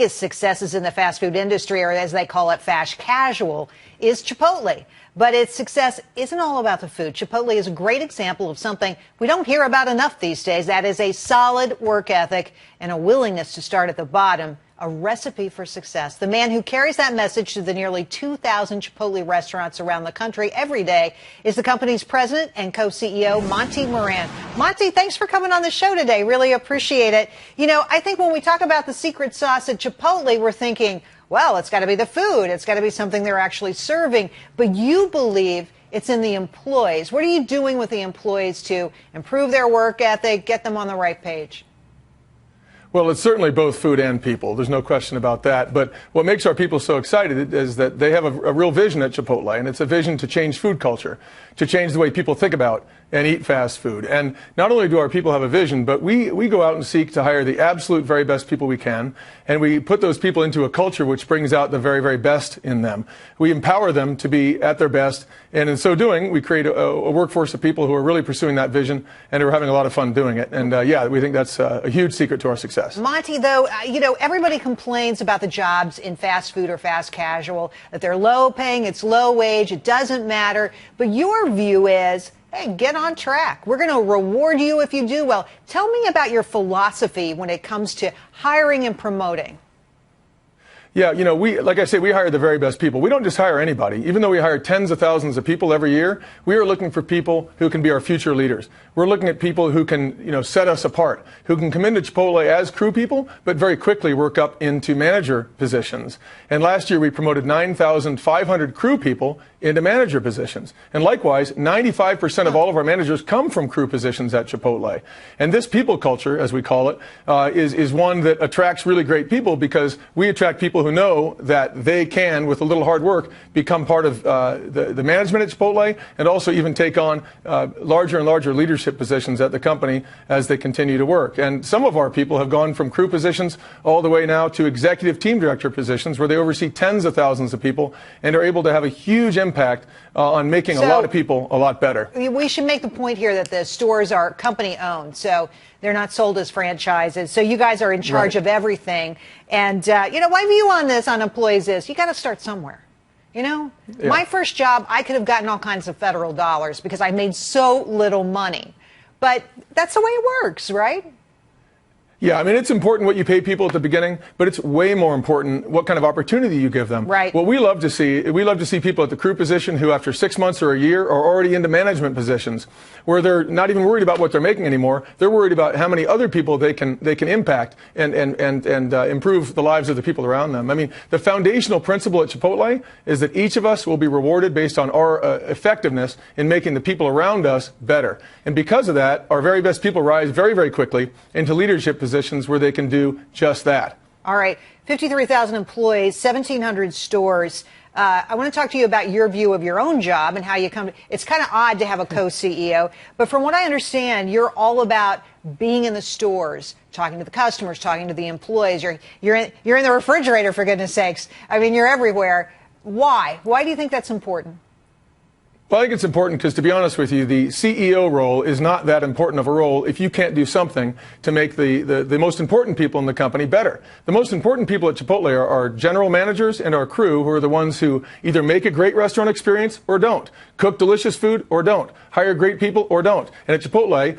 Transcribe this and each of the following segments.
biggest successes in the fast food industry, or as they call it, fast casual, is Chipotle. But its success isn't all about the food. Chipotle is a great example of something we don't hear about enough these days. That is a solid work ethic and a willingness to start at the bottom. A recipe for success. The man who carries that message to the nearly 2,000 Chipotle restaurants around the country every day is the company's president and co-CEO, Monty Moran. Monty, thanks for coming on the show today. Really appreciate it. You know, I think when we talk about the secret sauce at Chipotle, we're thinking, well, it's got to be the food. It's got to be something they're actually serving. But you believe it's in the employees. What are you doing with the employees to improve their work ethic, get them on the right page? Well, it's certainly both food and people. There's no question about that. But what makes our people so excited is that they have a real vision at Chipotle, and it's a vision to change food culture, to change the way people think about and eat fast food. And not only do our people have a vision, but we go out and seek to hire the absolute very best people we can, and we put those people into a culture which brings out the very, very best in them. We empower them to be at their best, and in so doing, we create a workforce of people who are really pursuing that vision and who are having a lot of fun doing it. And yeah, we think that's a huge secret to our success. Monty, though, you know, everybody complains about the jobs in fast food or fast casual, that they're low paying, it's low wage, it doesn't matter. But your view is, hey, get on track. We're going to reward you if you do well. Tell me about your philosophy when it comes to hiring and promoting. Yeah, you know, like I say, we hire the very best people. We don't just hire anybody. Even though we hire tens of thousands of people every year, we are looking for people who can be our future leaders. We're looking at people who can, you know, set us apart, who can come into Chipotle as crew people, but very quickly work up into manager positions. And last year we promoted 9,500 crew people into manager positions. And likewise, 95% of all of our managers come from crew positions at Chipotle. And this people culture, as we call it, is one that attracts really great people, because we attract people who know that they can, with a little hard work, become part of the management at Chipotle, and also even take on larger and larger leadership positions at the company as they continue to work. And some of our people have gone from crew positions all the way now to executive team director positions, where they oversee tens of thousands of people and are able to have a huge impact on making a lot of people a lot better. We should make the point here that the stores are company owned, so they're not sold as franchises. So you guys are in charge of everything. And, you know, my view on this, on employees, is you got to start somewhere. You know, my first job, I could have gotten all kinds of federal dollars because I made so little money. But that's the way it works, right? Yeah, I mean, it's important what you pay people at the beginning, but it's way more important what kind of opportunity you give them. Right. What we love to see people at the crew position who, after 6 months or a year, are already into management positions, where they're not even worried about what they're making anymore. They're worried about how many other people they can impact and improve the lives of the people around them. I mean, the foundational principle at Chipotle is that each of us will be rewarded based on our effectiveness in making the people around us better. And because of that, our very best people rise very, very quickly into leadership positions where they can do just that. All right. 53,000 employees, 1,700 stores. I want to talk to you about your view of your own job and how you come to, it's kind of odd to have a co-CEO, but from what I understand, you're all about being in the stores, talking to the customers, talking to the employees. You're in the refrigerator, for goodness sakes. I mean, you're everywhere. Why? Why do you think that's important? Well, I think it's important because, to be honest with you, the CEO role is not that important of a role if you can't do something to make the most important people in the company better. The most important people at Chipotle are general managers and our crew, who are the ones who either make a great restaurant experience or don't, cook delicious food or don't, hire great people or don't. And at Chipotle,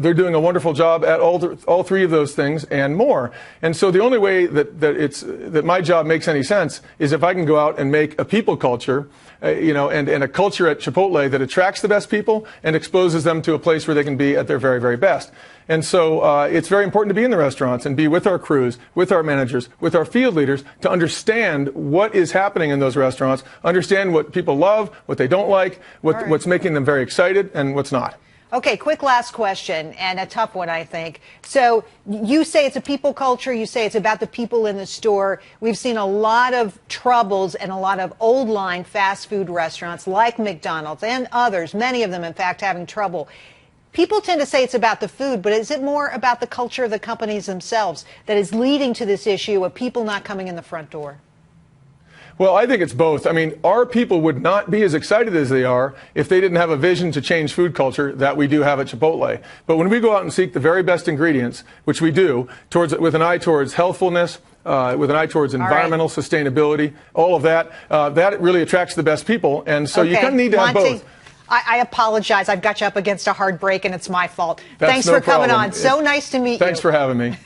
they're doing a wonderful job at all three of those things and more. And so the only way that my job makes any sense is if I can go out and make a people culture, and a culture at Chipotle that attracts the best people and exposes them to a place where they can be at their very, very best. And so it's very important to be in the restaurants and be with our crews, with our managers, with our field leaders, to understand what is happening in those restaurants, understand what people love, what they don't like, what's making them very excited, and what's not. Okay, quick last question, and a tough one, I think. So you say it's a people culture. You say it's about the people in the store. We've seen a lot of troubles and a lot of old-line fast food restaurants like McDonald's and others, many of them, in fact, having trouble. People tend to say it's about the food, but is it more about the culture of the companies themselves that is leading to this issue of people not coming in the front door? Well, I think it's both. I mean, our people would not be as excited as they are if they didn't have a vision to change food culture that we do have at Chipotle. But when we go out and seek the very best ingredients, which we do, with an eye towards healthfulness, with an eye towards environmental sustainability, all of that, that really attracts the best people. And so you kind of need to have both. I apologize. I've got you up against a hard break, and it's my fault. That's Thanks no for coming problem. on. So nice to meet you. Thanks for having me.